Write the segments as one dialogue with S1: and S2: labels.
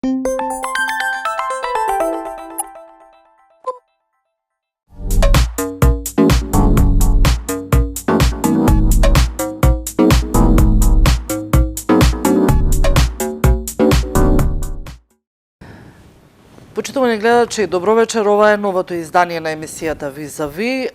S1: Почитувани гледачи, добро вечер, ова е новото издание на емисијата Визави.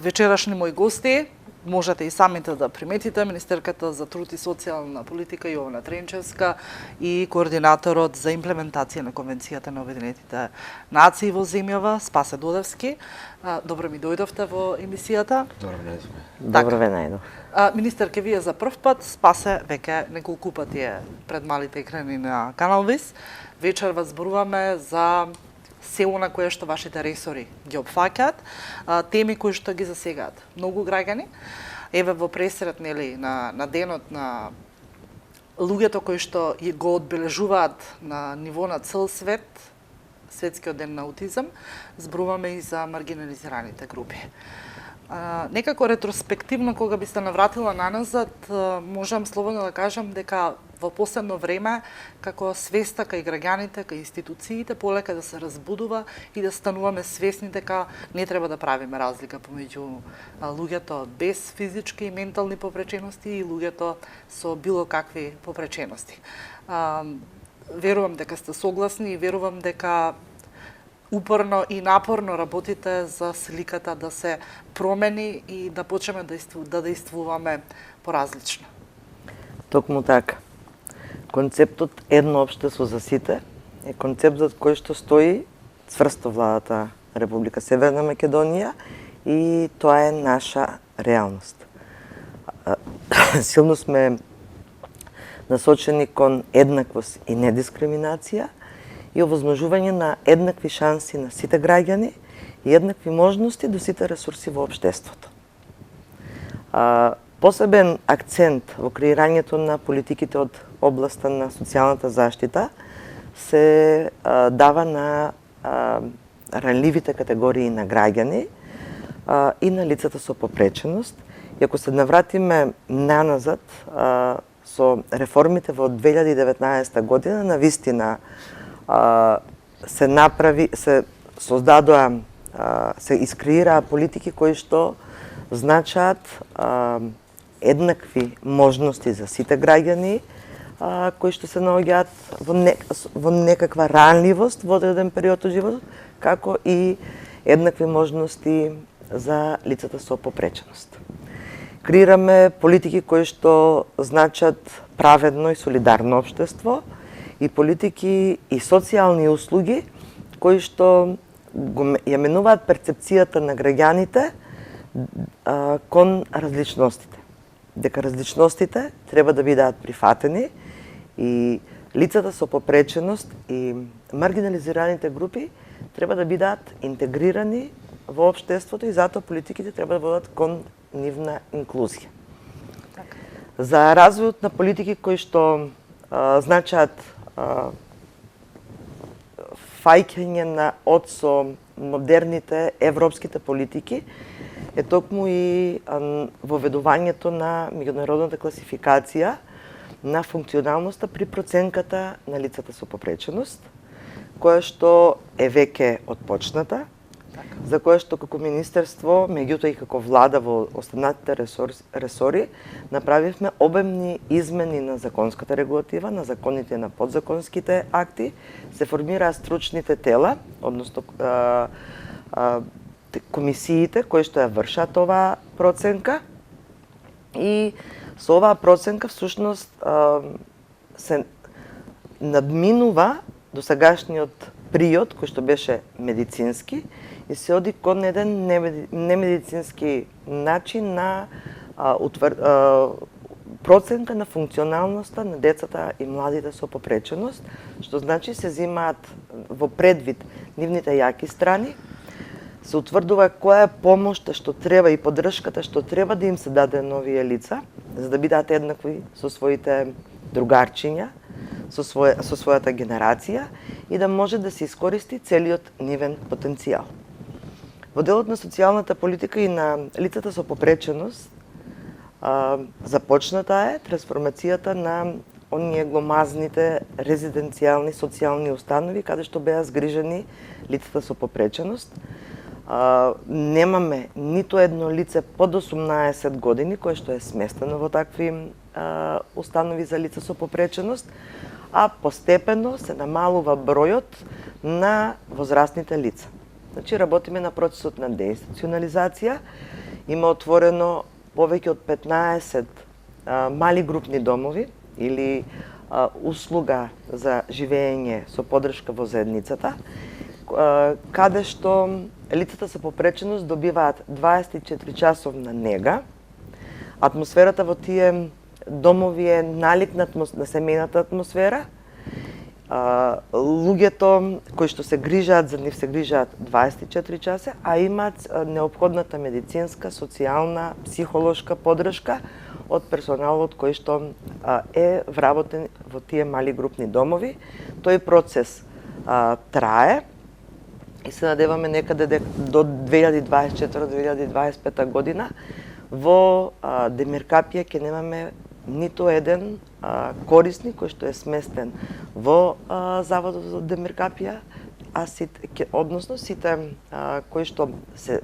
S1: Вечерашни мои гости, можете и самите да приметите, министерката за труд и социјална политика Јована Тренчевска и координаторот за имплементација на Конвенцијата на Обединетите нации во земјава, Спасе Додевски. Добро ми дојдовте во емисијата.
S2: Добро најдовме.
S3: Добро ве најдов.
S1: Министерке, вие за прв пат, Спасе веќе неколку пати е пред малите екрани на Канал Виз. Вечер вас зборуваме за се она кое што вашите ресори ги опфаќаат, теми кои што ги засегаат многу граѓани. Еве во пресрет, нели, на денот на луѓето кои што го одбележуваат на ниво на цел свет, светскиот ден на аутизам, зборуваме и за маргинализираните групи. Некако ретроспективно, кога би се навратила наназад, можам слободно да кажам дека во последно време, како свеста кај граѓаните, кај институциите, полека да се разбудува и да стануваме свесни дека не треба да правиме разлика помеѓу луѓето без физички и ментални попречености и луѓето со било какви попречености. Верувам дека сте согласни и верувам дека упорно и напорно работите за сликата да се промени и да почнеме да действуваме поразлично.
S3: Токму така. Концептот едно општество за сите е концептот кој што стои цврсто владата Република Северна Македонија и тоа е наша реалност. Силно сме насочени кон еднаквост и недискриминација и овозможување на еднакви шанси на сите граѓани и еднакви можности до сите ресурси во општеството. Посебен акцент во креирањето на политиките од областа на социјалната заштита се дава на ранливите категории на граѓани и на лицата со попреченост. И ако се навратиме наназад со реформите во 2019 година, навистина се создадоа, се искреираа политики кои што значаат еднакви можности за сите граѓани кои што се наоѓаат во некаква ранливост во одреден период од животот, како и еднакви можности за лицата со попреченост. Креираме политики кои што значат праведно и солидарно општество и политики и социјални услуги кои што ја менуваат перцепцијата на граѓаните кон различностите. Дека различностите треба да бидат прифатени и лицата со попреченост и маргинализираните групи треба да бидат интегрирани во општеството и затоа политиките треба да водат кон нивна инклузија. За развојот на политики кои што значат фаќање на од со модерните европските политики е токму и воведувањето на меѓународната класификација на функционалноста при проценката на лицата со попреченост, која што е веќе отпочната, за која што како министерство, меѓутоа и како влада во останатите ресори, направивме обемни измени на законската регулатива, на законите на подзаконските акти, се формираа стручните тела, односно комисиите кои што ја вршат оваа проценка и со оваа проценка всушност се надминува досегашниот приод кој што беше медицински и се оди кон еден немедицински начин на проценка на функционалноста на децата и младите со попреченост, што значи се земаат во предвид нивните јаки страни, се утврдува која е помошта што треба и поддршката што треба да им се даде на овие лица, за да бидат еднакви со своите другарчиња, со својата генерација и да може да се искористи целиот нивен потенцијал. Во делот на социјалната политика и на лицата со попреченост започната е трансформацијата на оние гломазните резиденцијални социјални установи каде што беа згрижени лицата со попреченост. Немаме ниту едно лице под 18 години кое што е сместено во такви установи за лица со попреченост, а постепено се намалува бројот на возрастните лица. Значи, работиме на процесот на деинституционализација. Има отворено повеќе од 15 мали групни домови или услуга за живење со поддршка во заедницата, каде што лицата со попреченост добиваат 24 часовна нега. Атмосферата во тие домови е налик на семејната атмосфера. Луѓето кои што се грижаат за нив се грижаат 24 часа, а имаат неопходната медицинска, социјална, психолошка поддршка од персоналот кој што е вработен во тие мали групни домови. Тој процес трае и се надеваме некаде до 2024-2025 година во Демиркапија ќе немаме ниту еден корисник кој што е сместен во Заводот за Демиркапија, а односно сите кои што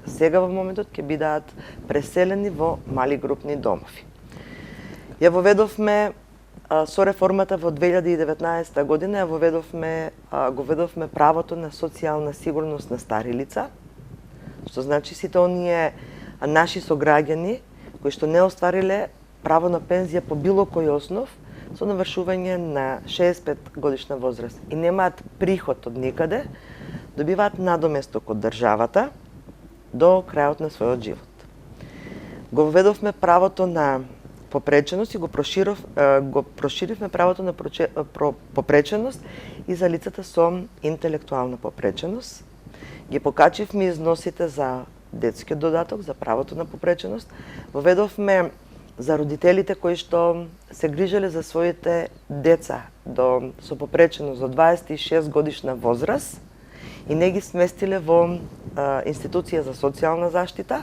S3: сега во моментот ќе бидат преселени во мали групни домови. Ја воведовме со реформата во 2019 година, го введовме правото на социјална сигурност на стари лица, што значи сите оние наши сограѓани кои што не оствариле право на пензија по било кој основ со навршување на 65 годишна возраст и немаат приход од никаде, добиваат надоместок од државата до крајот на својот живот. Го введовме правото на попреченост и го проширивме правото на попреченост и за лицата со интелектуална попреченост. Ги покачивме износите за детскиот додаток, за правото на попреченост. Воведовме за родителите кои што се грижеле за своите деца со попреченост до 26 годишна возраст и не ги сместиле во институција за социјална заштита,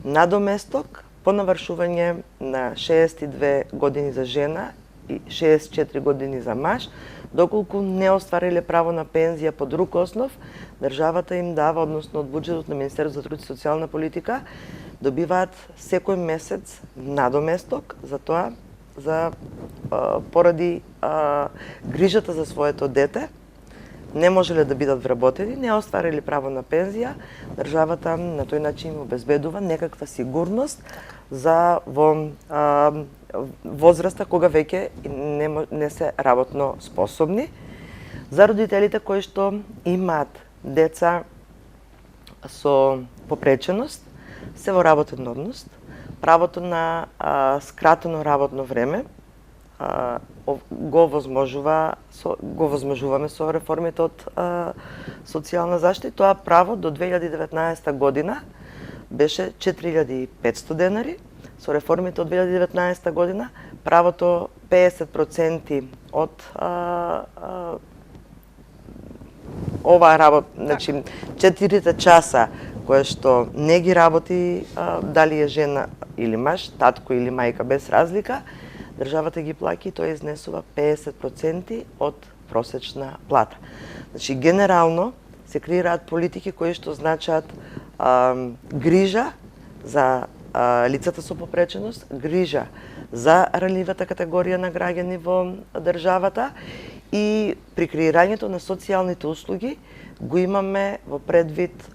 S3: надоместок по навршување на 62 години за жена и 64 години за маж, доколку не оствариле право на пензија по друг основ, државата им дава, односно од буџетот на Министерството за труд и социјална политика, добиваат секој месец надоместок за тоа, поради грижата за своето дете, не можеле да бидат вработени, не остварили право на пензија, државата на тој начин им обезбедува некаква сигурност за во возраста кога веќе не се работно способни. За родителите кои што имаат деца со попреченост, се во работен однос, правото на скратено работно време го возможуваме со реформите од социјална заштита. Тоа право до 2019 година беше 4500 денари. Со реформите од 2019 година правото 50% од оваа работа, значи 4 часа која што не ги работи, дали е жена или маж, татко или мајка без разлика, државата ги плаќа и тоа изнесува 50% од просечна плата. Значи, генерално се креираат политики кои што значат грижа за лицата со попреченост, грижа за ранливата категорија на граѓани во државата и при креирањето на социјалните услуги го имаме во предвид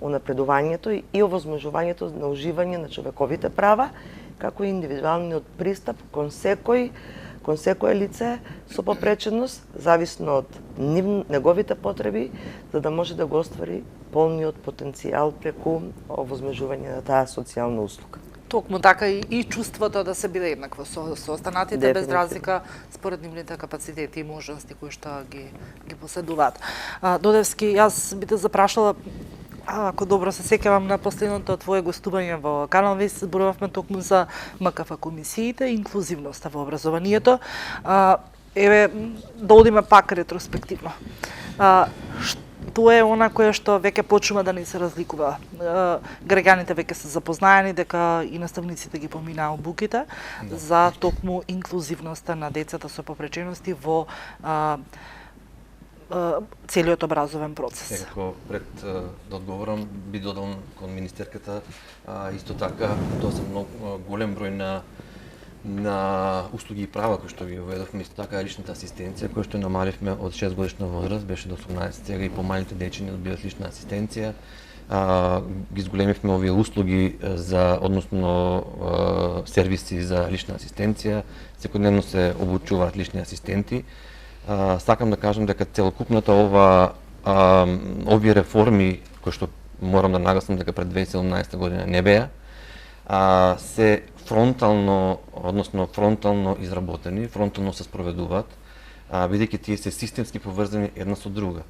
S3: унапредувањето и овозможувањето на уживање на човековите права, како и индивидуалниот пристап кон секое лице со попреченост, зависно од неговите потреби, за да може да го оствари полниот потенцијал преку овозможување на таа социјална услуга.
S1: Токму така и чувството да се биде еднакво со останатите, без разлика според нивните капацитети и можности кои што ги поседуваат. Додевски, јас би те запрашала, ако добро се сеќавам на последното твое гостување во Канал Вест, зборувавме токму за МКФ комисиите и инклузивноста во образованието. Да одиме пак ретроспективно. тоа е она кое што веќе почнува да ни се разликува. Граѓаните веќе се запознаени дека и наставниците ги поминаа обуките за токму инклузивноста на децата со попречености во целиот образовен процес.
S2: Секако пред да одговорам би додал кон министерката исто така тоа се многу голем број на услуги и права кои што ги уведовме, исто така личната асистенција која што намаливме од 6 годишна возраст, беше до 18, сега и помалите дечи не добиваат лична асистенција. Ги зголемивме овие услуги за, односно сервиси за лична асистенција, секојдневно се обучуваат лични асистенти. Сакам да кажам дека целокупната овие реформи кои што морам да нагласам дека пред 2017 година не беа, се фронтално изработени, фронтално се спроведуваат, бидејќи тие се системски поврзани една со друга.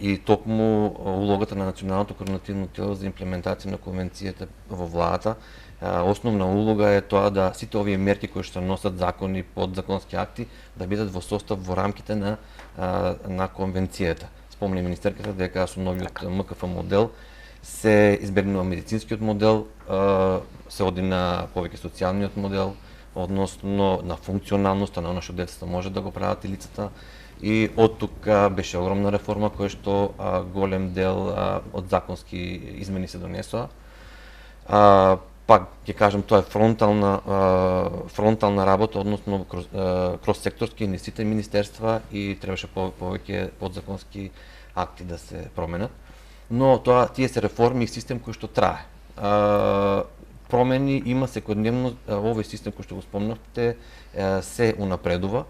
S2: И токму улогата на Националното координативно тело за имплементација на конвенцијата во владата, основна улога е тоа да сите овие мерки кои што носат закони, подзаконски акти, да бидат во состав во рамките на конвенцијата. Спомни министерката дека со новиот МКФ модел се избегнува медицинскиот модел, се оди на повеќе социјалниот модел, односно на функционалноста на она што децата може да го прават и лицата. И од тука беше огромна реформа која што голем дел од законски измени се донесоа. Пак ќе кажам, тоа е фронтална работа, односно кроссекторски на сите министерства и требаше повеќе подзаконски акти да се променат. Но тие се реформи и систем кој што трае. Промени има секојдневно, овој систем кој што го спомнавте се унапредува.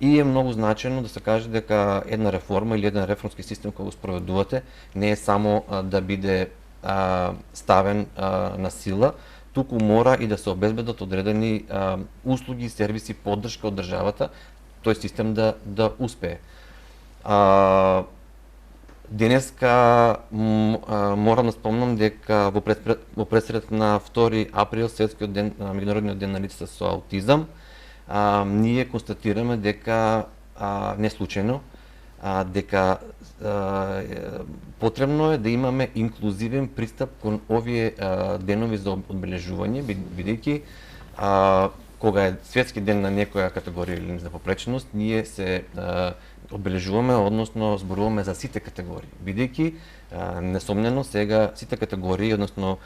S2: И е многу значено да се каже дека една реформа или еден реформски систем кој го спроведувате не е само да биде ставен на сила, туку мора и да се обезбедат одредени услуги, сервиси, поддршка од државата, тој систем да успее. Денеска морам да спомнам дека во пресред на 2 април, светскиот ден, меѓународниот ден на лицата со аутизам, ние констатираме дека не случајно, дека потребно е да имаме инклузивен пристап кон овие денови за одбележување, бидејќи кога е светски ден на некоја категорија или за попреченост, ние се одбележуваме, односно зборуваме за сите категории, бидејќи несомнено сега сите категории, односно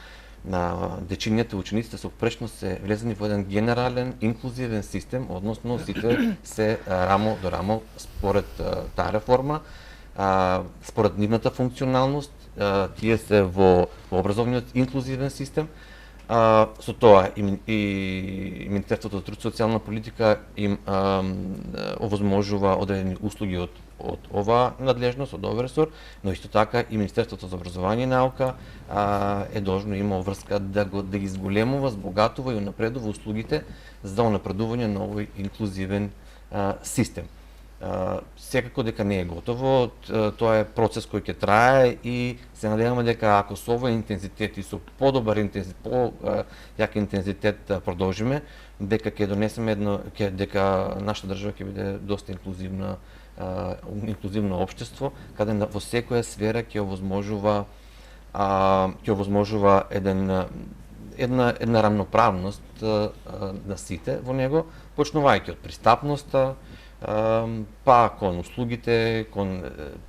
S2: на дечињата, учениците со попреченост се влезени во еден генерален инклузивен систем, односно сите се рамо до рамо според таа реформа, според нивната функционалност, тие се во образовниот инклузивен систем. Со тоа и Министерството за труд и социјална политика им овозможува одредени услуги од ова надлежност, од овој ресор, но исто така и Министерството за образование и наука е должно има врска да ги зголемува, збогатува и унапредува услугите за унапредување на овој инклузивен систем. Секако дека не е готово, тоа е процес кој ќе трае и се надеваме дека ако со овој интензитет и со подобар интензитет, појак интензитет продолжиме, дека ќе донесеме дека нашата држава ќе биде доста инклузивно општество, каде во секоја сфера ќе овозможува една рамноправност на сите во него, почнувајќи од пристапноста, па кон услугите, кон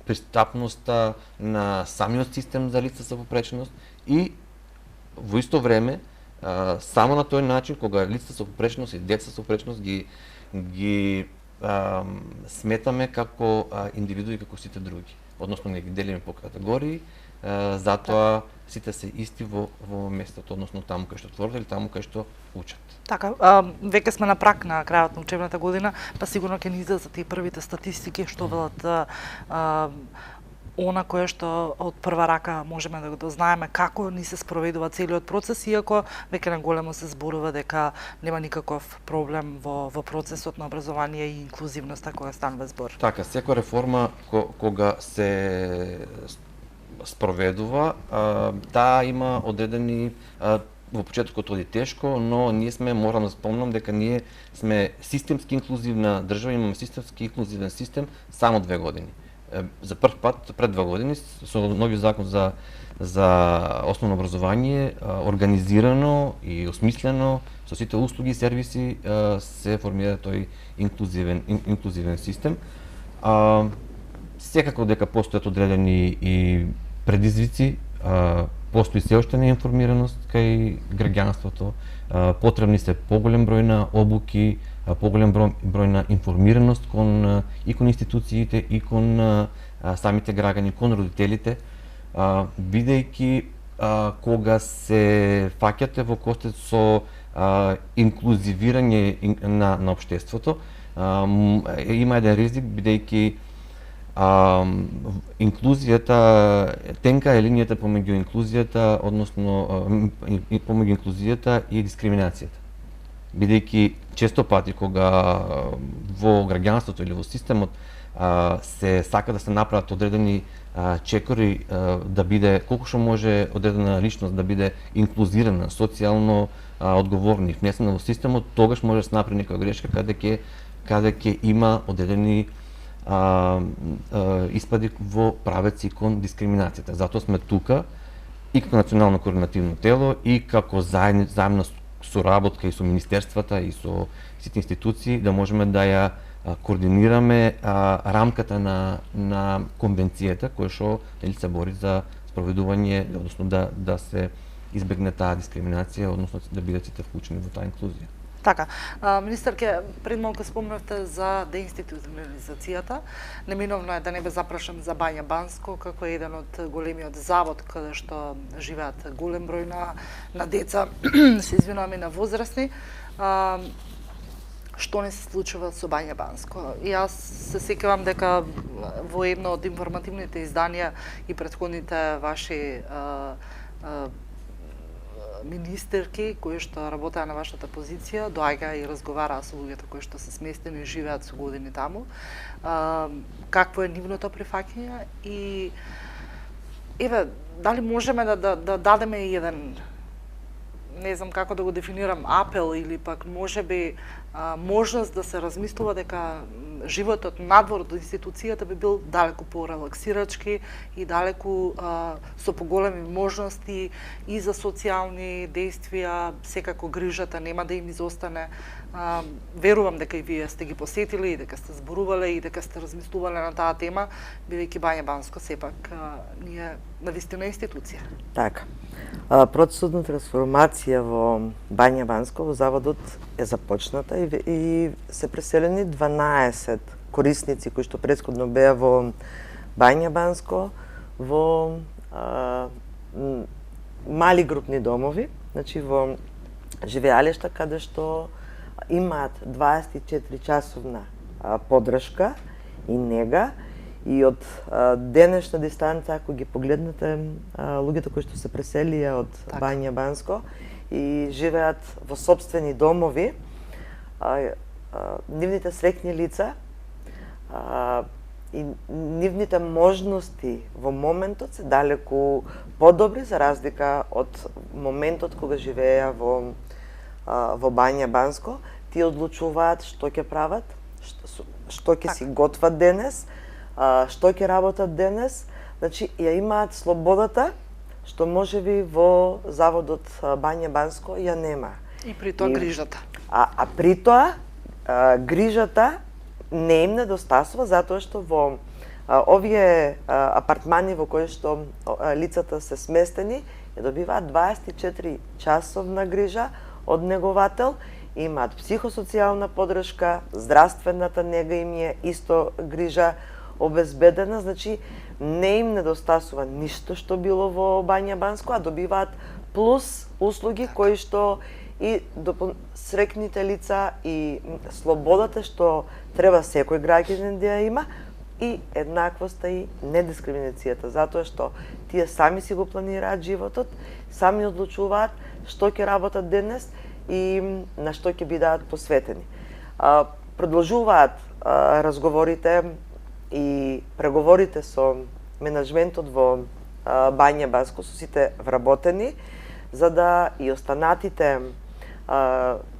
S2: пристапноста на самиот систем за лица со попреченост и во исто време само на тој начин кога лица со попреченост и деца со попреченост ги сметаме како индивидуи како сите други, односно не ги делиме по категории, затоа сите се исти во местото, односно таму кај што творат или таму кај што учат.
S1: Така, веќе сме на прак на крајот на учебната година, па сигурно ќе ни излезат и првите статистики што велат она кое што од прва рака можеме да го дознаеме како ни се спроведува целиот процес, иако веќе на големо се зборува дека нема никаков проблем во процесот на образование и инклузивноста кога станува збор.
S2: Така, секоја реформа кога се спроведува, таа има одредени во почетокот оди тешко, но ние морам да спомнам дека ние сме системски инклузивна држава, имаме системски инклузивен систем само 2 години. за прв пат пред 2 години со новиот закон за основно образование организирано и осмислено со сите услуги и сервиси се формира тој инклузивен систем. Секако дека постојат одредени и предизвици, постои се уште неинформираност кај граѓанството, потребни се поголем број на обуки, поголем број на информираност и кон институциите, и кон самите граѓани, кон родителите, бидејќи кога се фаќате во костет со инклузивирање на општеството, има еден ризик, бидејќи инклузијата, тенка е линијата помеѓу инклузијата, односно помеѓу инклузијата и дискриминацијата. Бидејќи често пати кога во граѓанството или во системот се сака да се направат одредени чекори, да биде колку што може одредена личност да биде инклузирана, социјално одговорна и внесена во системот, тогаш може да се направи некоја грешка каде ќе има одредени испади во правеци кон дискриминацијата. Затоа сме тука и како национално координативно тело и како заедна соработка и со министерствата и со сите институции да можеме да ја координираме рамката на конвенцијата која што се бори за спроведување, односно да се избегне таа дискриминација, односно да бидат сите вклучени во таа инклузија.
S1: Така, министерке, пред малку спомнавте за деинституционализацијата. Неминовно е да не бе запрашам за Бања Банско, како е еден од големиот завод каде што живеат голем број на деца, се извинувам, и на возрастни. Што не се случува со Бања Банско? И јас се сеќавам дека во едно од информативните изданија и претходните ваши министерки кои што работеа на вашата позиција, доаѓаа и разговараа со луѓето кои што се сместени и живеат со години таму. Какво е нивното прифаќање и еве дали можеме да дадеме еден, не знам како да го дефинирам, апел или пак можеби можност да се размислува дека животот надвор од институцијата би бил далеку порелаксирачки и далеку со поголеми можности и за социјални дејствија, секако грижата нема да им изостане. Верувам дека и вие сте ги посетили, и дека сте зборувале и дека сте размислувале на таа тема, бидејќи Бања Банско сепак ние навистина институција.
S3: Така. Процесот на трансформација во Бања Банско, во заводот е започната и се преселени 12 корисници кои што претходно беа во Бања Банско во мали групни домови, значи во живеалишта каде што имаат 24 часовна поддршка и нега. И од денешна дистанца, ако ги погледнете луѓето кои што се преселија од Бања Банско и живеат во сопствени домови, нивните среќни лица и нивните можности во моментот се далеку подобри за разлика од моментот кога живееа во Бања Банско. Тие одлучуваат што ќе прават, што ќе си готват денес, што ќе работат денес, значи ја имаат слободата што можеби во заводот Бања Банско ја нема.
S1: И при тоа грижата.
S3: А при тоа грижата не им недостасува затоа што во овие апартмани во кои што лицата се сместени ја добиваат 24 часовна грижа од неговател, имаат психосоцијална поддршка, здравствената нега им е исто грижа обезбедена, значи не им недостасува ништо што било во Бања Банско, а добиваат плюс услуги кои што и среќните лица и слободата што треба секој граѓанин да ја има и еднаквоста и недискриминацијата, затоа што тие сами си го планираат животот, сами одлучуваат што ќе работат денес и на што ќе бидат посветени. Продолжуваат разговорите и преговорите со менаџментот во Бања Банско, со сите вработени, за да и останатите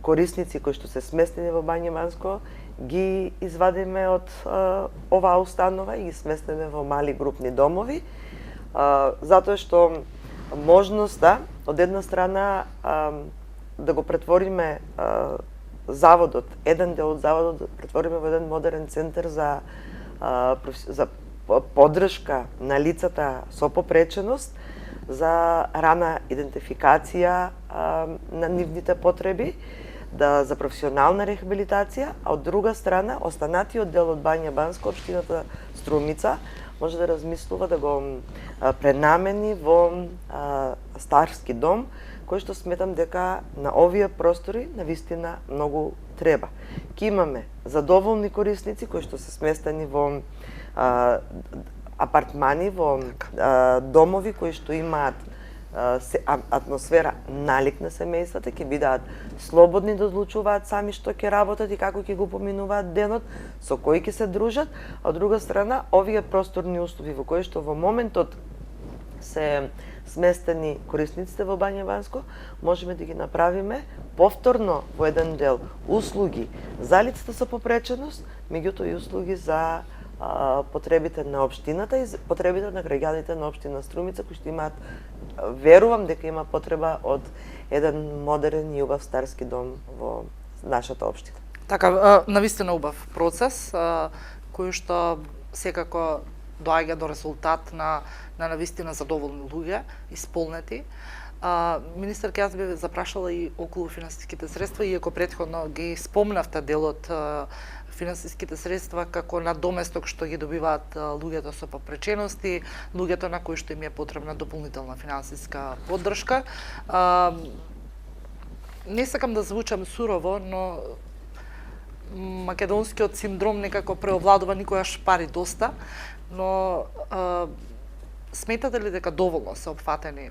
S3: корисници кои што се сместени во Бања Банско ги извадиме од оваа установа и ги сместиме во мали групни домови, затоа што можноста од една страна да го претвориме заводот, еден дел од заводот да претвориме во еден модерен центар за поддршка на лицата со попреченост, за рана идентификација на нивните потреби, за професионална рехабилитација, а од друга страна, останатиот дел од Бања Банско, општината Струмица, може да размислува да го пренамени во старски дом, кој што сметам дека на овие простори навистина многу треба. Ке имаме задоволни корисници кои што се сместени во апартмани, во домови кои што имаат атмосфера налик на семејствата, ќе бидат слободни да одлучуваат сами што ќе работат и како ќе го поминуваат денот, со кои ќе се дружат, а од друга страна овие просторни услови во кои што во моментот се сместени корисниците во Бања Банско, можеме да ги направиме повторно во еден дел услуги за лицата со попреченост, меѓутоа и услуги за потребите на општината и потребите на граѓаните на општина Струмица, кои што имаат, верувам дека има потреба од еден модерен и убав старски дом во нашата општина.
S1: Така, навистина убав процес, кој што секако доаѓа до резултат на навистина задоволни луѓе, исполнети. Министерка, јас би запрашала и околу финансиските средства, иако претходно ги спомнавте делот финансиските средства како надоместок што ги добиваат луѓето со попречености, луѓето на кои што им е потребна дополнителна финансиска поддршка. Не сакам да звучам сурово, но македонскиот синдром некако преовладува, никогаш пари доста, но сметате ли дека доволно се опфатени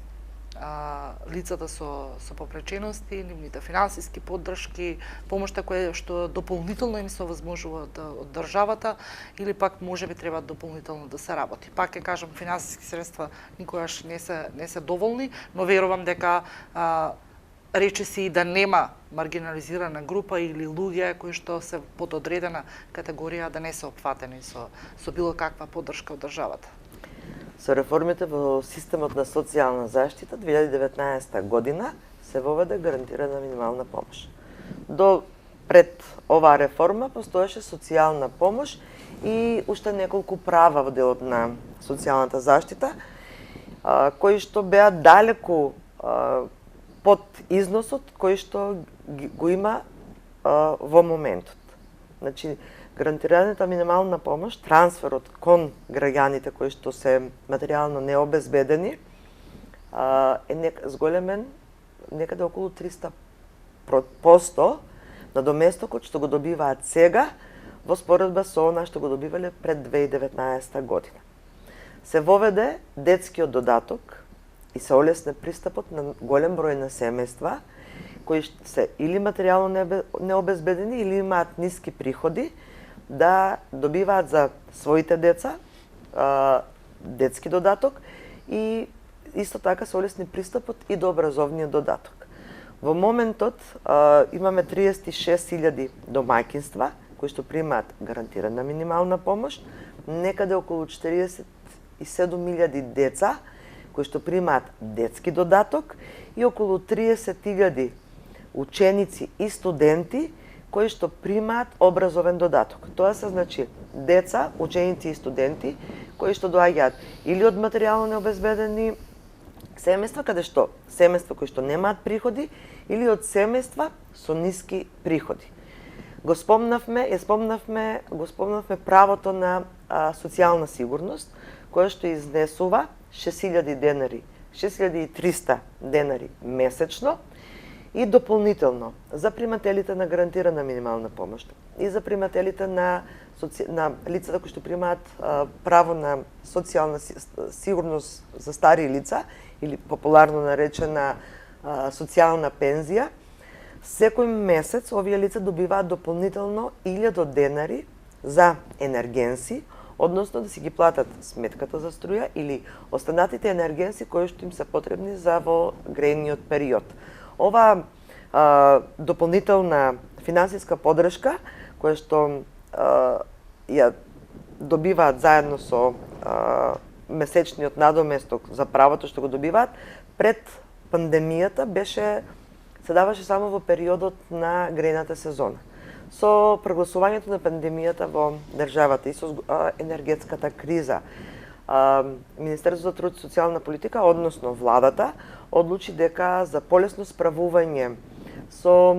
S1: лицата со попречености, нивните финансиски поддршки, помошта која што дополнително им се овозможува од државата, или пак можеби треба дополнително да се работи? Пак ќе кажам, финансиски средства никогаш не се доволни, но верувам дека речиси и да нема маргинализирана група или луѓе кои што се под одредена категорија да не се опфатени со било каква поддршка од државата.
S3: Со реформите во системот на социјална заштита 2019 година се воведе гарантирана минимална помош. До пред оваа реформа постоеше социјална помош и уште неколку права во делот на социјалната заштита, кои што беа далеку под износот кој што го има во моментот. Значи, гарантираната минимална помош, трансферот кон граѓаните кои што се материјално необезбедени, е зголемен некаде околу 300% на доместокот што го добиваат сега во споредба со она што го добивале пред 2019 година. Се воведе детскиот додаток и се олесне пристапот на голем број на семејства кои се или материјално необезбедени или имаат ниски приходи да добиваат за своите деца детски додаток и исто така се олесни пристапот и до образовниот додаток. Во моментот имаме 36.000 домаќинства кои што примаат гарантирана минимална помош, некаде околу 47.000 деца кои што примаат детски додаток и околу 30.000 ученици и студенти кои што примаат образовен додаток. Тоа се значи деца, ученици и студенти кои што доаѓаат или од материјално необезбедени семејства, каде што семејства кои што немаат приходи, или од семејства со ниски приходи. Го спомнавме правото на социјална сигурност, која што изнесува 6.000 денари, 6.300 денари месечно и дополнително за примателите на гарантирана минимална помош и за примателите на лицата кои што примаат право на социјална сигурност за стари лица или популарно наречена социјална пензија. Секој месец овие лица добиваат дополнително 1000 денари за енергенси, односно да си ги платат сметката за струја или останатите енергенси кои што им се потребни за во грејниот период. Ова дополнителна финансиска поддршка кое што ја добиваат заедно со месечниот надоместок за правото што го добиваат, пред пандемијата се даваше само во периодот на грејната сезона. Со прогласувањето на пандемијата во државата и со енергетската криза, Министерството за труд и социјална политика, односно владата, одлучи дека за полесно справување со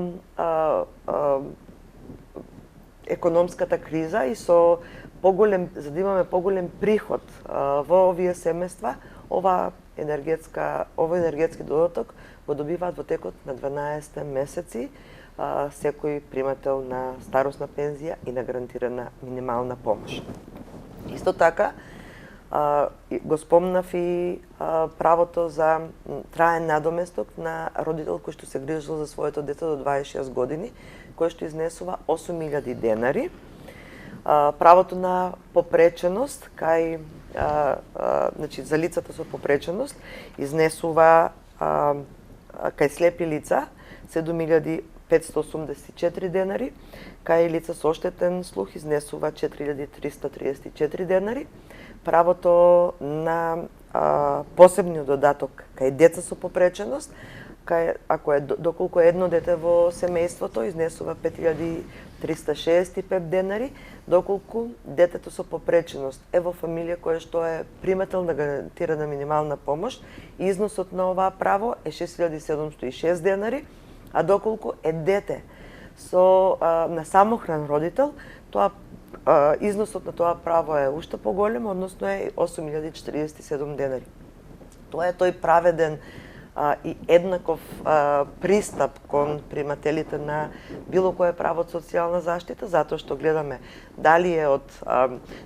S3: економската криза и со за да имаме поголем приход во овие семејства, овој енергетски додаток го добиваат во текот на 12 месеци секој примател на старосна пензија и на гарантирана минимална помош. Исто така, го спомнав и правото за траен надоместок на родител кој што се грижил за своето дете до 26 години, кој што изнесува 8.000 денари. Правото на попреченост кај значи за лицата со попреченост изнесува кај слепи лица 7.584 денари, кај лица со оштетен слух изнесува 4.334 денари. Правото на посебниот додаток кај деца со попреченост, доколку едно дете во семејството изнесува 5.365 денари, доколку детето со попреченост е во фамилија која што е примател на гарантирана минимална помош, износот на оваа право е 6.706 денари, а доколку е дете на самохран родител, износот на тоа право е уште поголем, односно е 8.047 денари. Тоа е тој праведен и еднаков пристап кон примателите на било кое право од социјална заштита, затоа што гледаме дали е од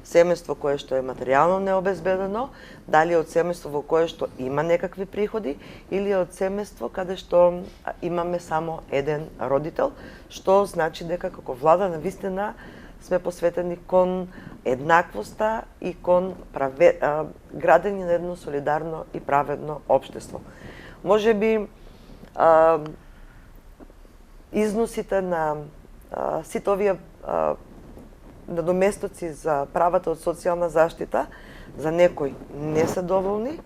S3: семејство кое што е материјално необезбедено, дали е од семејство во кое што има некакви приходи или од семејство каде што имаме само еден родител, што значи дека како влада навистина сме посветени кон еднаквоста и кон градење на едно солидарно и праведно општество. Може би износите на сите овие надоместоци за правата од социјална заштита за некои не се доволни,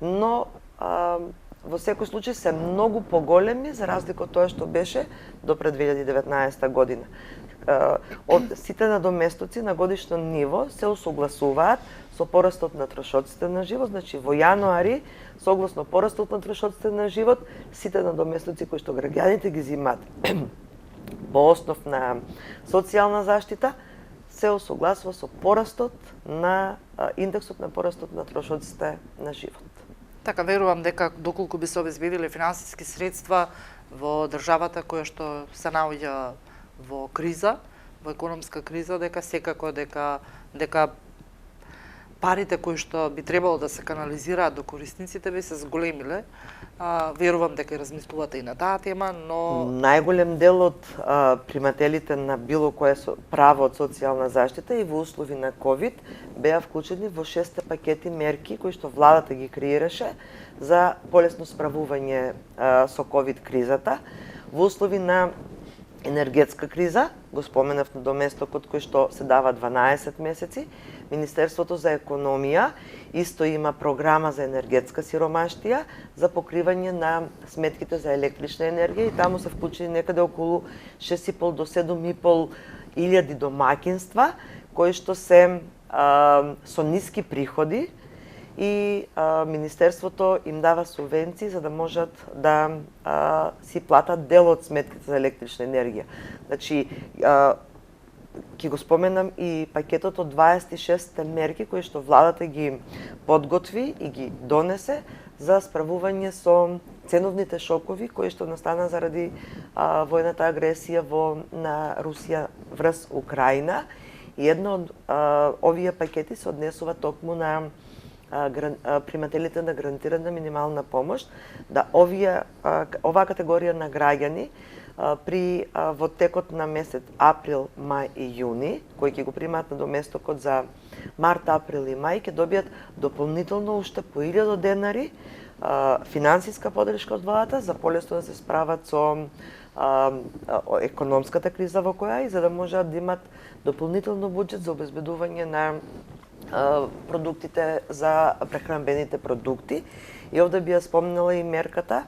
S3: но во секој случај се многу поголеми за разлика од тоа што беше до пред 2019 година. Од сите надоместоци на годишно ниво се усогласуваат со порастот на трошоците на живот, значи во јануари, согласно порастот на трошоците на живот, сите надоместоци кои што граѓаните ги зимаат по основ на социјална заштита, се усогласува со порастот на индексот на порастот на трошоците на живот.
S1: Така, верувам дека доколку би се обезбедиле финансиски средства во државата која што се наоѓа во криза, во економска криза, дека секако дека парите кои што би требало да се канализираат до корисниците би се зголемиле. Верувам дека размислувате и на таа тема, но
S3: најголем дел од примателите на било кое право од социјална заштита и во услови на ковид беа вклучени во 6 пакети мерки кои што владата ги креираше за полесно справување со ковид кризата. Во услови на енергетска криза, го споменав на доместокот кој што се дава 12 месеци, Министерството за економија исто има програма за енергетска сиромаштија за покривање на сметките за електрична енергија и таму се вклучени некаде околу 6.500 до 7.500 илјади домаќинства кои што се со ниски приходи и Министерството им дава субвенции за да можат да си платат дел од сметките за електрична енергија. Значи, ќе го споменам и пакетот од 26 мерки кои што владата ги подготви и ги донесе за справување со ценовните шокови кои што настана заради војната агресија на Русија врз Украина. И едно од овие пакети се однесува токму на примателите на гарантирана минимална помош, да оваа категорија на граѓани во текот на месец април, мај и јуни, кои ќе го примаат на доместокот за март, април и мај, ќе добијат дополнително уште по 1.000 денари финансиска поддршка од владата за полесно да се справат со економската криза во која и за да можат да имат дополнително буџет за обезбедување на продуктите за прехранбените продукти. И овде би ја спомнала и мерката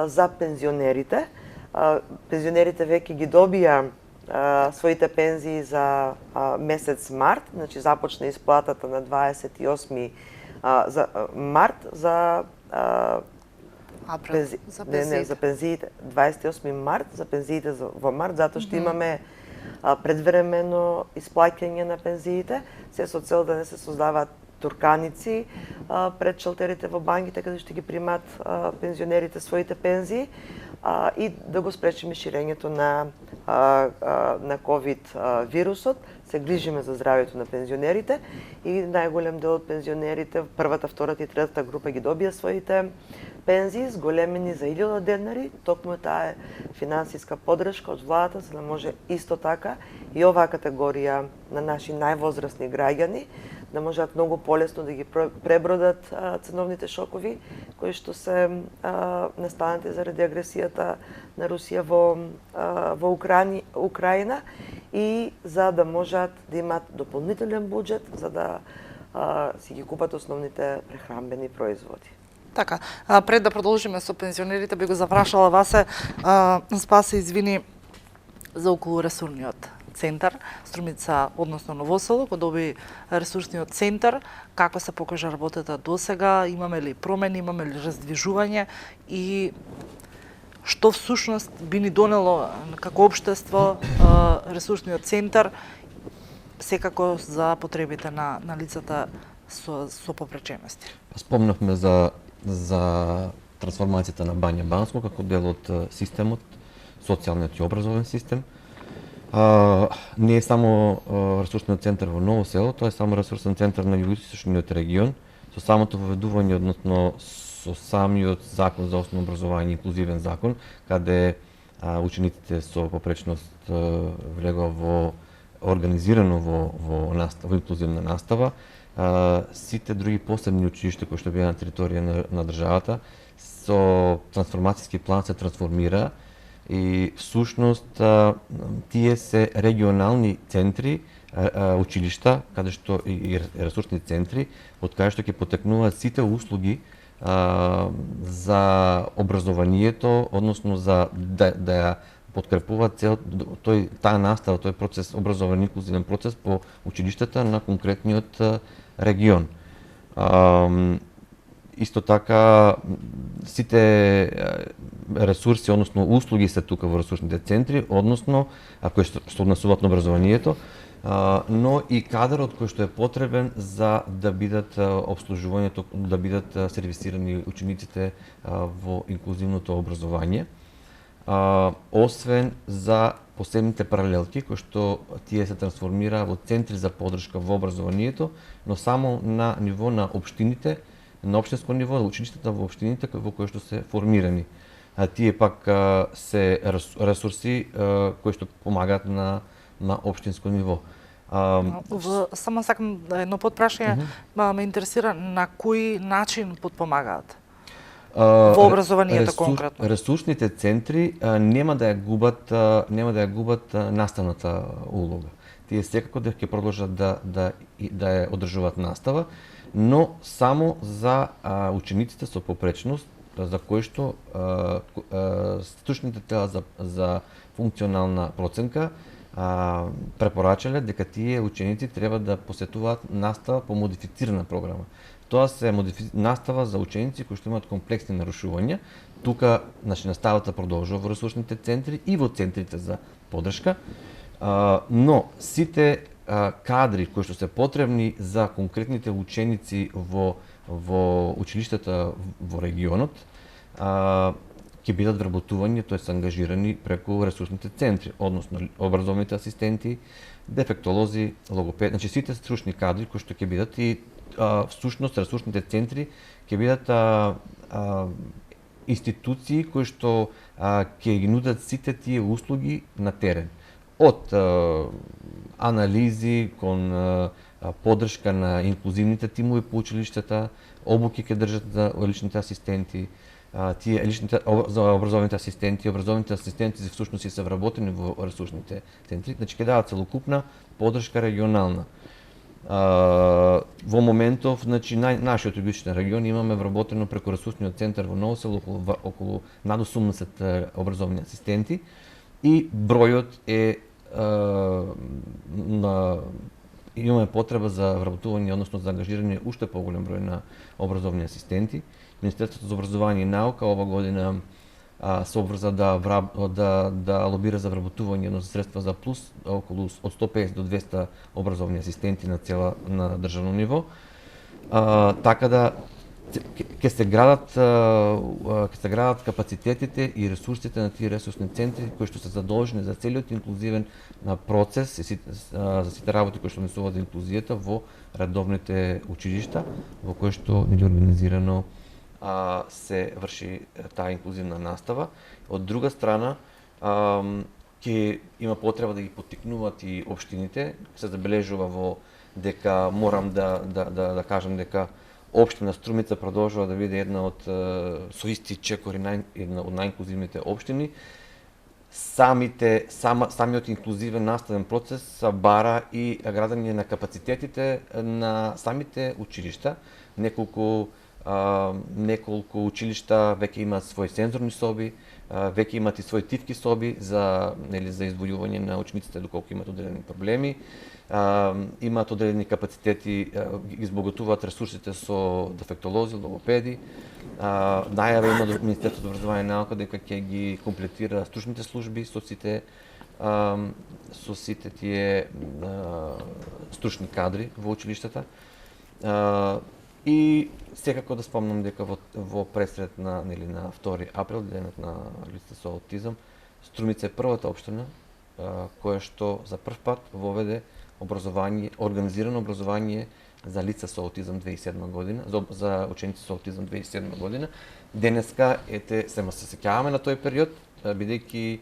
S3: за пензионерите. Пензионерите веќе ги добија своите пензии за месец март, значи започна исплатата на 28 за март за за пензиите 28 март за пензиите во март, затоа што имаме предвремено исплаќање на пензиите, се со цел да не се создаваат турканици пред шалтерите во банките каде што ги примат пензионерите своите пензии и да го спречиме ширењето на ковид вирусот. Се грижиме за здравјето на пензионерите и најголем дел од пензионерите, првата, втората и третата група ги добија своите пензии зголемени за 1000 денари. Токму таа е финансиска поддршка од владата за да може исто така и оваа категорија на наши највозрасни граѓани да можат многу полесно да ги пребродат ценовните шокови кои што се настанати заради агресијата на Русија во Украина и за да можат да имат дополнителен буџет за да си ги купат основните прехранбени производи.
S1: Така, пред да продолжиме со пензионерите, би го запрашала Васе, Спасе, извини, за околу ресурниот центар, Струмица, односно Новосело, го доби ресурсниот центар, како се покажа работата досега, имаме ли промени, имаме ли раздвижување и што всушност би ни донело како општество ресурсниот центар, секако за потребите на лицата со попречености.
S2: Спомнавме за трансформацијата на Бања Банско како дел од системот, социјалниот и образовен систем. Не е само ресурсниот центар во Ново село, тоа е само ресурсен центар на југоисточниот регион, со самото воведување, односно со самиот закон за основно образование, инклузивен закон, каде учениците со попречност влегува во организирано во инклузивна настава, сите други посебни училишта кои што беа на територија на државата со трансформацијски план се трансформира и всушност тие се регионални центри, училишта, каде што и ресурсни центри, од каде што ќе потекнуваат сите услуги за образованието, односно за да ја подкрепуваат таа настава, тој процес, образовен инклузивен процес по училиштата на конкретниот регион. Исто така, сите ресурси, односно услуги се тука во ресурсните центри, односно, кои што однесуваат на образованието, но и кадарот кој што е потребен за да бидат обслужувањето, да бидат сервисирани учениците во инклузивното образование. Освен за посебните паралелки, кои што тие се трансформираа во центри за поддршка во образованието, но само на ниво на општините, на општинско ниво, училиштата во општините во кои што се формирани. Тие пак се ресурси кои што помагаат на општинско ниво.
S1: Само сакам едно подпрашање, ме интересира на кој начин подпомагаат? Во образованието конкретно.
S2: Ресурсните центри нема да ја губат наставната улога. Тие секако ќе продолжат да ја одржуваат настава, но само за учениците со попречност, за кои што стручните тела за функционална проценка препорачале дека тие ученици треба да посетуваат настава по модифицирана програма. Тоа се настава за ученици кои што имаат комплексни нарушувања. Тука, значи, наставата продолжува во ресурсните центри и во центрите за поддршка, но сите кадри кои што се потребни за конкретните ученици во училиштата во регионот ќе бидат вработувани, тоест ангажирани преку ресурсните центри, односно образовните асистенти, дефектолози, логопед, значи сите стручни кадри кои што ќе бидат и всушност ресурсните центри ќе бидат институции кои што ќе ги нудат сите тие услуги на терен. Од анализи кон поддршка на инклузивните тимови по училиштата, обуки ќе држат за личните асистенти, тие личните за образовните асистенти всушност се вработени во ресурсните центри, значи ќе дават целокупна поддршка регионална. Во моментов, значи нашиот југоисточен регион имаме вработено преку ресурсниот центар во Ново село околу над 80 образовни асистенти и бројот е имаме потреба за вработување, односно за ангажирање уште поголем број на образовни асистенти. Министерството за образование и наука ова година се обврза да лобира за вработување на средства за плюс околу од 150 до 200 образовни асистенти на државно ниво. Така да ќе се градат капацитетите и ресурсите на тие ресурсни центри кои што се задолжени за целиот инклузивен процес за сите работи кои што несуваат за инклузијата во редовните училишта во кои што нели организирано се врши таа инклузивна настава. Од друга страна, ќе има потреба да ги поттикнуваат и општините. Се забележува дека морам да кажам дека општина Струмица продолжува да биде една од со исти чекори една од најинклузивните општини. Самиот инклузивен наставен процес бара и градење на капацитетите на самите училишта. Неколку училишта веќе имаат свои сензорни соби, веќе имаат и свои тивки соби за извојување на учениците доколку имаат одредени проблеми. Имаат одредени капацитети, ги збогатуваат ресурсите со дефектолози, логопеди. Најава има до Министерството за образование и наука дека ќе ги комплетира стручните служби со сите тие стручни кадри во училиштата. И секако да спомнам дека во пресред на 2 април, денот на лица со аутизам, Струмица е првата општина која што за прв пат воведе организирано образование за лица со аутизам 2007 година, за ученици со аутизам 2007 година. Денеска се сеќаваме на тој период, бидејќи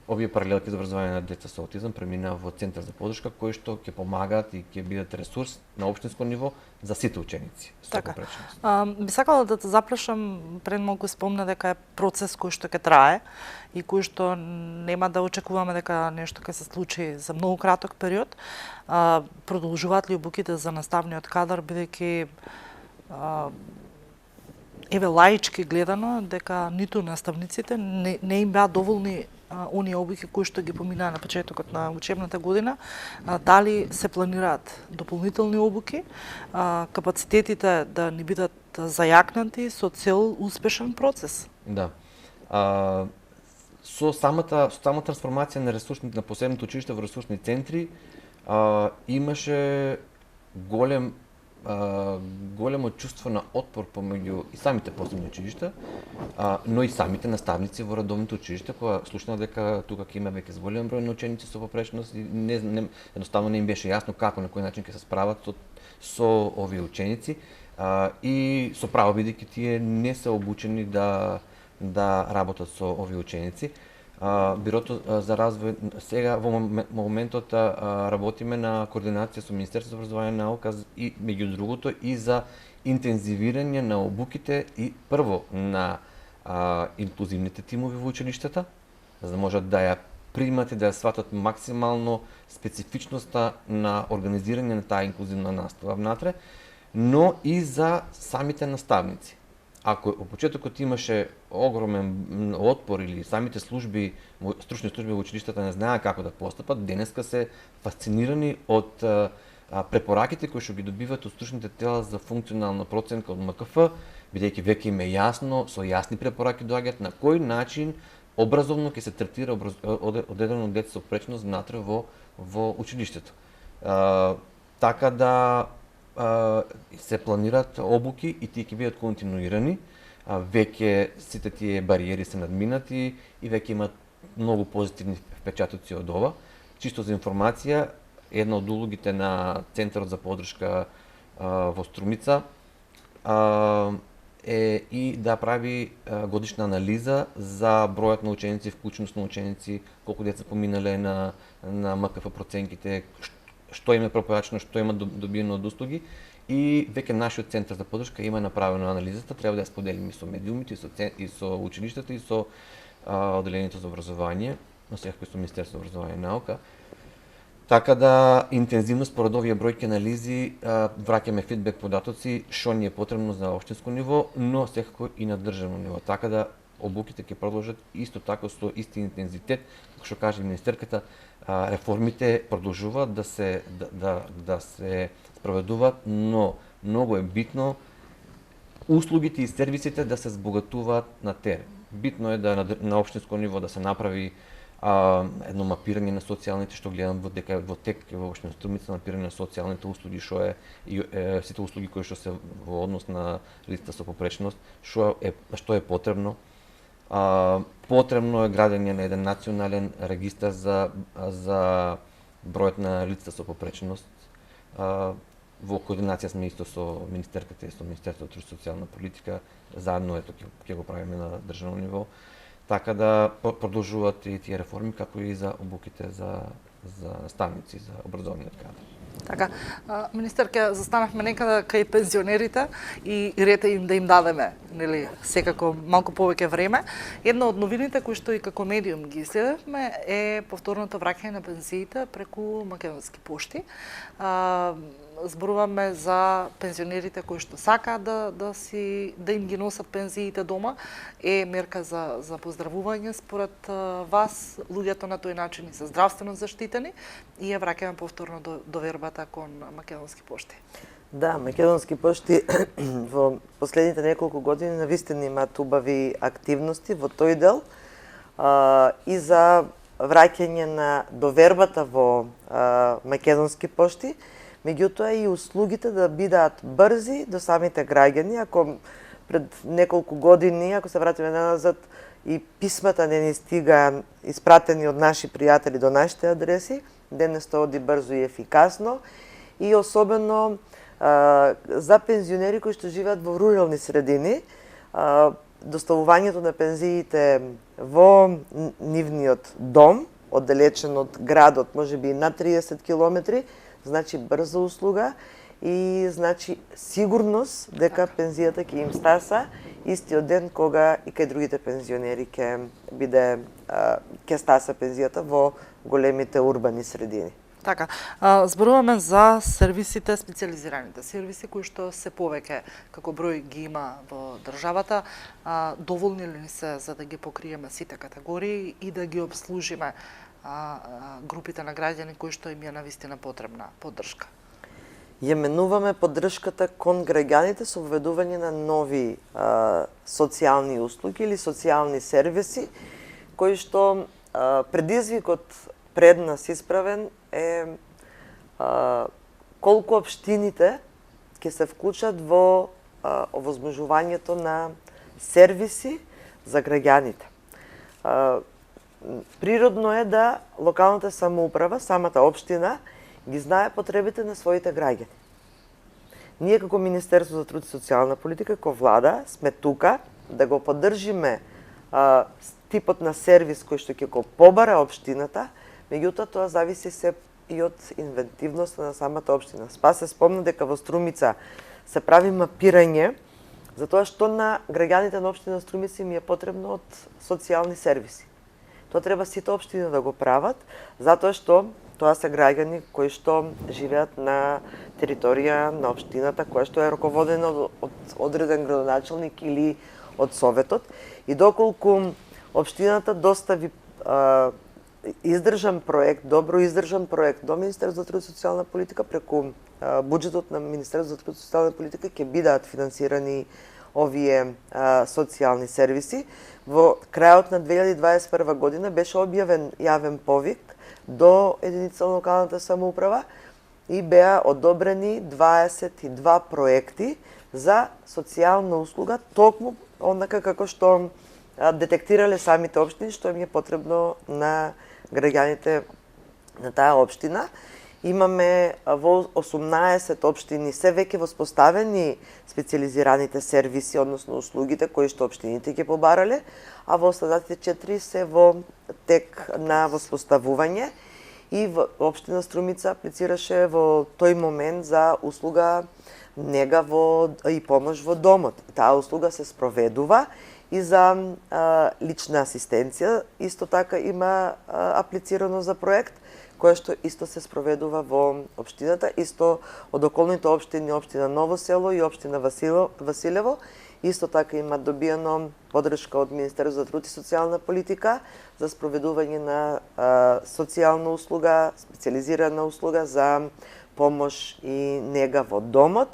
S2: овие паралелки за образование на деца со аутизам преминаа во центар за поддршка кои што ќе помагаат и ќе бидат ресурс на општинско ниво за сите ученици.
S1: Така. Би сакала да те запрашам, пред малку спомна дека е процес кој што ќе трае и кој што нема да очекуваме дека нешто ќе се случи за многу краток период. Продолжуваат ли обуките за наставниот кадар, бидејќи лаички гледано дека ниту наставниците не им беа доволни оние обуки кои што ги поминаа на почетокот на учебната година. Дали се планираат дополнителни обуки, капацитетите да ни бидат зајакнати со цел успешен процес?
S2: Да. Со самата трансформација на посебните училишта во ресурсни центри имаше големо чувство на отпор помеѓу и самите посебни училишта, но и самите наставници во редовните училишта, кога слушнаа дека тука ќе има веќе зголем број на ученици со попречност и едноставно не им беше јасно како на кој начин ќе се справат со овие ученици и со право бидејќи тие не се обучени да работат со овие ученици. Бирото за развој сега во моментот работиме на координација со Министерството за образование и наука и меѓу другото и за интензивирање на обуките и прво на инклузивните тимови во училиштата, за да можат да ја примат и да ја сватат максимално специфичноста на организирање на таа инклузивна настава внатре, но и за самите наставници. Ако во почетокот имаше огромен отпор или самите стручни служби во училиштата не знаеа како да постапат, денеска се фасцинирани од препораките кои што ги добиваат од стручните тела за функционална проценка од МКФ, бидејќи веќе им е јасно, со јасни препораки доаѓаат на кој начин образовно ќе се третира одредено дете со попречност внатре во училиштето. Така да се планираат обуки и тие ќе бидат континуирани. Веќе сите тие бариери се надминати и веќе имаат многу позитивни впечатоци од ова. Чисто за информација, една од улогите на Центарот за поддршка во Струмица е и да прави годишна анализа за бројот на ученици, вклученост на ученици, колку деца поминале на МКФ проценките, што им е пропојачено, што има добиено од услуги и веќе нашиот центар за поддршка има направена анализата, треба да ја споделиме со медиумите, и со училиштата, и со одделението за образование, но секако и со Министерството за образование и наука. Така да интензивно според овие бројки анализи враќаме фидбек податоци што ни е потребно за општинско ниво, но секако и на државно ниво. Така да обуките ќе продолжат исто така со исти интензитет, како што каже министерката, реформите продолжуваат да се спроведуваат, но многу е битно услугите и сервисите да се збогатуваат на терен. Битно е да на општинско ниво да се направи едно мапирање на социјалните, што гледам во тек во општина Струмица, мапирање на социјалните услуги, што е сите услуги кои што се во однос на лицата со попречност, што е потребно. Потребно е градење на еден национален регистар за бројот на лицата со попречност. Во координација сме исто со министерката и со Министерството труд и социјална политика, заедно ќе го правиме на државно ниво. Така да продолжуваат и тие реформи, како и за обуките за наставници, за образовниот кадар.
S1: Така, министерке, застанавме некада кај пензионерите и рете им да им дадеме, нели, секако малку повеќе време. Една од новините кои што и како медиум ги следевме е повторното враќање на пензиите преку македонски пошти. Зборуваме за пензионерите кои што сакаат да им ги носат пензиите дома, е мерка за поздравување според вас, луѓето на тој начин и се здравствено заштитени и ја враќаме повторно довербата кон македонски пошти.
S3: Да, македонски пошти во последните неколку години навистина имаат убави активности во тој дел и за враќање на довербата во македонски пошти. Меѓутоа и услугите да бидат брзи до самите граѓани. Ако пред неколку години, ако се вратиме назад, и писмата не ни стига испратени од наши пријатели до нашите адреси, денес тоа оди брзо и ефикасно, и особено за пензионери кои што живеат во рурални средини, доставувањето на пензиите во нивниот дом, оддалечен од градот, можеби и на 30 километри, значи брза услуга и значи сигурност дека пензијата ќе им стаса истиот ден кога и кај другите пензионери ќе стаса пензијата во големите урбани средини.
S1: Така, зборуваме за сервисите, специализираните сервиси кои што се повеќе како број ги има во државата. Доволни ли ни се за да ги покриеме сите категории и да ги обслужиме групите на граѓани кои што им е навистина потребна поддршка?
S3: Ја менуваме поддршката кон граѓаните со введување на нови социјални услуги или социјални сервиси, кои што предизвикот пред нас исправен е колку општините ќе се вклучат во овозможувањето на сервиси за граѓаните. Природно е да локалната самоуправа, самата општина, ги знае потребите на своите граѓани. Ние како Министерство за труд и социјална политика, како влада, сме тука да го поддржиме типот на сервис кој што ќе го побара општината, меѓутоа тоа зависи се и од инвентивноста на самата општина. Спас се спомна дека во Струмица се прави мапирање за тоа што на граѓаните на општина Струмица им е потребно од социјални сервиси. Тоа треба сите општини да го прават, затоа што тоа се граѓани кои што живеат на територија на општината, која што е раководена од одреден градоначалник или од советот. И доколку општината достави издржан проект, добро издржан проект до Министерството за труд и социјална политика, преку буџетот на Министерството за труд и социјална политика ќе бидат финансирани овие социјални сервиси. Во крајот на 2021 година беше објавен јавен повик до единица на локалната самоуправа и беа одобрени 22 проекти за социјална услуга, токму онака како што детектирале самите општини што им е потребно на граѓаните на таа општина. Имаме во 18 општини се веќе воспоставени специализираните сервиси, односно услугите кои што општините ги побарале, а во останатите 4 се во тек на воспоставување и општина Струмица аплицираше во тој момент за услуга нега и помош во домот. Таа услуга се спроведува и за лична асистенција. Исто така има аплицирано за проект, кој што исто се спроведува во општината, исто од околните општини, општина Ново село и општина Василево. Исто така има добиено подршка од Министерството за труд и социјална политика за спроведување на социјална услуга, специјализирана услуга за помош и нега во домот.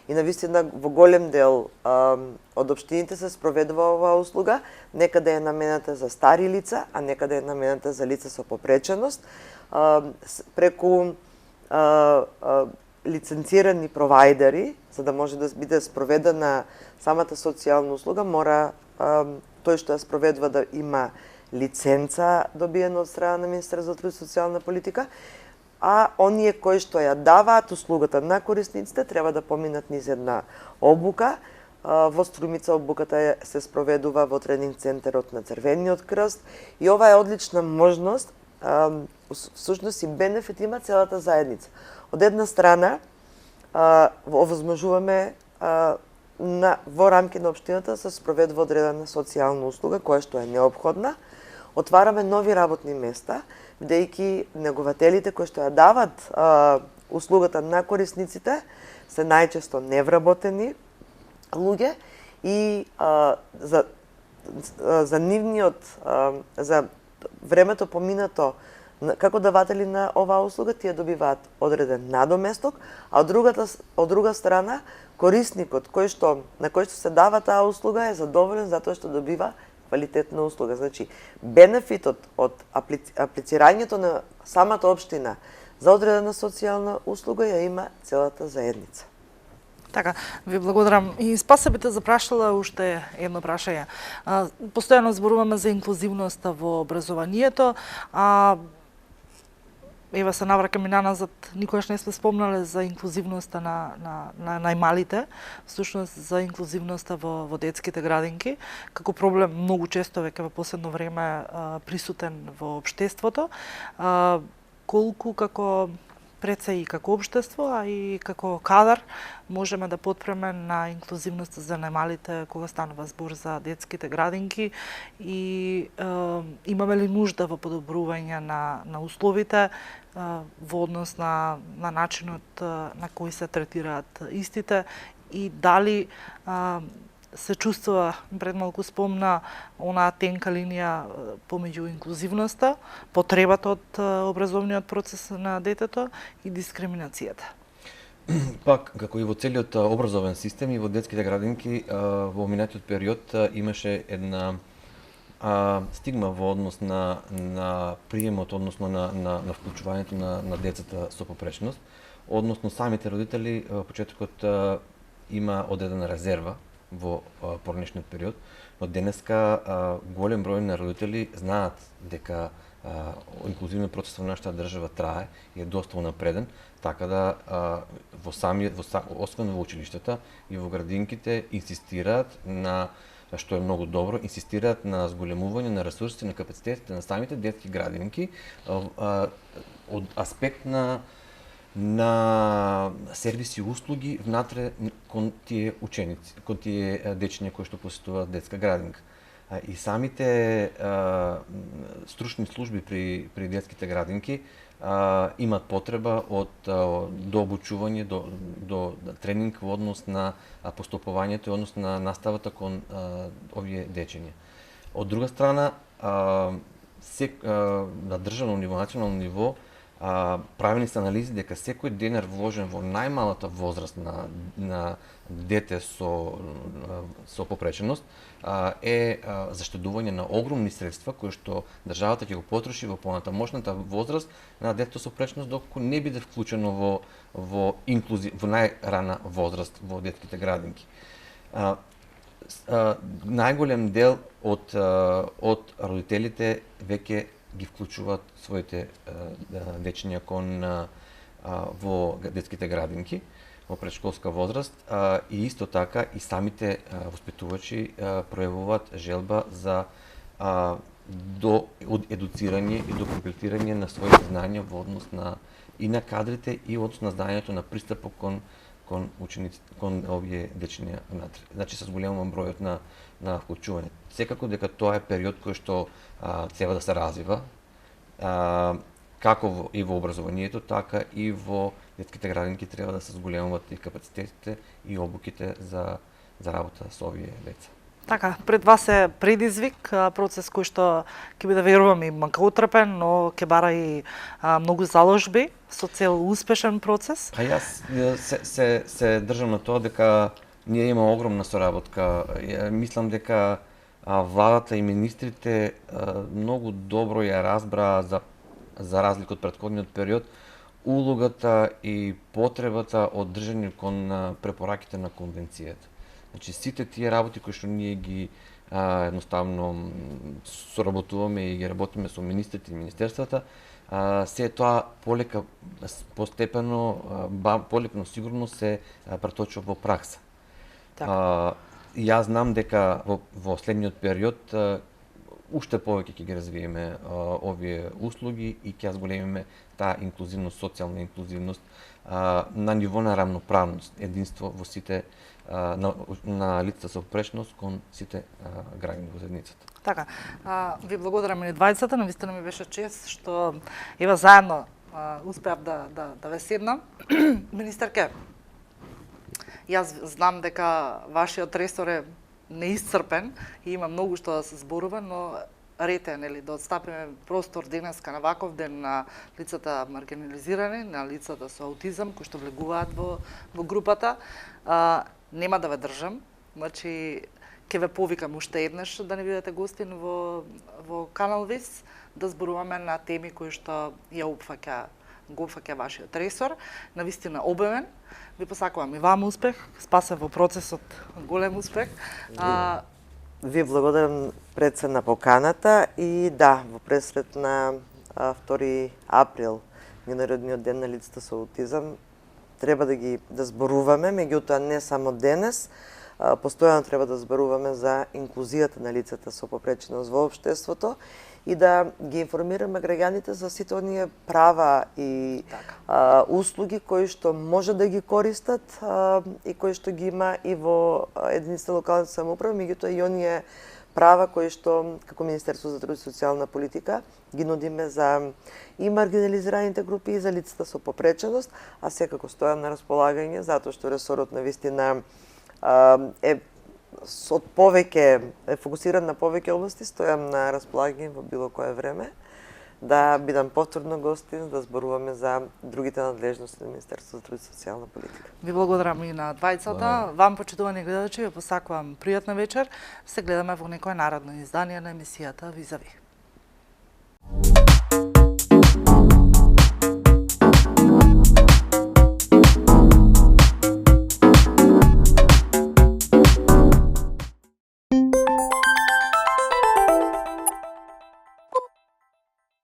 S3: И навистина во голем дел од општините се спроведува оваа услуга, некаде е намената за стари лица, а некаде е намената за лица со попреченост. Преку лиценцирани провајдери, за да може да биде спроведена самата социјална услуга, мора тој што ја спроведува да има лиценца добиена од страна на Министерството за труд и социјална политика, а оние кои што ја даваат услугата на корисниците треба да поминат низ една обука. Во Струмица обуката се спроведува во тренинг центарот на Црвениот крст и ова е одлична можност, всушност и бенефит има целата заедница. Од една страна, овозможуваме во рамки на општината се спроведува одредена социјална услуга која што е неопходна, отвараме нови работни места, бидејќи негователите кои што ја дават услугата на корисниците се најчесто невработени луѓе и за нивниот за времето поминато како даватели на оваа услуга тие добиваат одреден надоместок, а од друга страна корисникот на кој што се дава таа услуга е задоволен затоа што добива квалитетна услуга. Значи, бенефитот од аплицирањето на самата општина за одредена социјална услуга ја има целата заедница.
S1: Така, ви благодарам. И Спасе би те запрашала уште едно прашање. Постојано зборуваме за инклузивноста во образованието, ева се навракам и наназад, никогаш не сме спомнале за инклузивноста на најмалите, всушност за инклузивноста во детските градинки, како проблем многу често веќе во последно време присутен во општеството. Колку како преца и како општество, а и како кадар можеме да потпреме на инклузивноста за најмалите кога станува збор за детските градинки и имаме ли нужда во подобрување на условите во однос на начинот на кој се третираат истите и дали се чувствува, пред малку спомна, онаа тенка линија помеѓу инклузивноста, потребата од образовниот процес на детето и дискриминацијата.
S2: Пак, како и во целиот образовен систем и во детските градинки, во минатиот период имаше една стигма во однос на приемот, односно на вклучувањето на децата со попречност, односно самите родители почетокот има одредена резерва во поранешниот период, но денеска голем број на родители знаат дека инклузивниот процес во нашата држава трае и е доста унапреден, така да освен во училиштата и во градинките инсистираат на, што е многу добро, инсистираат на зголемување на ресурсите, на капацитетите на самите детски градинки од аспект на сервиси и услуги внатре кон тие ученици, кон тие дечиња кои што посетуваат детска градинка. И самите стручни служби при детските градинки имат потреба од дообучување, до тренинг во однос на постапувањето и однос на наставата кон овие дечиња. Од друга страна, на државно ниво, национално ниво, правени се анализи дека секој денар вложен во најмалата возраст на дете со попреченост е заштедување на огромни средства кои што државата ќе го потроши во понатамошната возраст на детето со попреченост, доколку не биде вклучено во најрана возраст во детските градинки. Најголем дел од родителите веќе ги вклучуваат своите дечиња во детските градинки во предшколска возраст и исто така и самите воспитувачи пројавуваат желба за до едуцирање и до комплетирање на своите знања во однос и на кадрите и во однос на знаењето на пристапот кон учениците, кон овие дечиња внатре. Значи се зголемува бројот на вклучување. Секако дека тоа е период кој што треба да се развива, како и во образованието, така и во детските градинки треба да се зголемуваат и капацитетите и обуките за работа со овие деца.
S1: Така, пред вас е предизвик, процес кој што ќе биде, верувам, и макроутрпен, но ќе бара и многу заложби со цел успешен процес.
S2: А јас се држам на тоа дека ние имаме огромна соработка. Мислам дека владата и министрите многу добро ја разбраа за разлика од претходниот период улогата и потребата од држање кон препораките на конвенцијата. Значи сите тие работи кои што ние ги едноставно соработуваме и ги работиме со министрите и министерствата, се тоа полека, постепено, полепно сигурно се преточува во пракса. Јас знам дека во следниот период уште повеќе ќе ги развиеме овие услуги и ќе зголемиме таа инклузивност, социјална инклузивност на ниво на рамноправност, единство во сите на лицата со опрешност кон сите граѓани во заедницата.
S1: Така, ви благодарам и двајцата, навистина ми беше чест што ева заедно успеав да ве седнам. Министерке, јас знам дека вашиот ресор е неисцрпен и има многу што да се зборува, но ред е, нели, да отстапиме простор денеска на ваков ден на лицата маргинализирани, на лицата со аутизам кои што влегуваат во групата. Нема да ве држам, значи ќе ве повикам уште еднаш да не бидете гостин во Канал Вис, да зборуваме на теми кои што го опфаќа вашиот ресор, навистина обемен. Ви посакувам и вам успех, спасе во процесот голем успех.
S3: Ви благодарам пред се на поканата и да, во пресрет на 2 април, Меѓународниот ден на лицата со аутизам, треба да зборуваме, меѓутоа не само денес, постојано треба да зборуваме за инклузијата на лицата со попреченост во општеството и да ги информираме граѓаните за сите оние права и услуги кои што може да ги користат и кои што ги има и во единиците локална самоуправа, меѓутоа и оние права кои што како Министерство за труд и социјална политика ги нудиме за и маргинализираните групи и за лицата со попреченост, а секако стојам на располагање затоа што ресорот навистина е фокусиран на повеќе области, стојам на располагање во било кое време да бидам повторно гостин, да зборуваме за другите надлежности на Министерството за труд и социјална политика.
S1: Ви благодарам и на двајцата. Вам, почитувани гледачи, ви посакувам пријатна вечер. Се гледаме во некое наредно издание на емисијата Визави.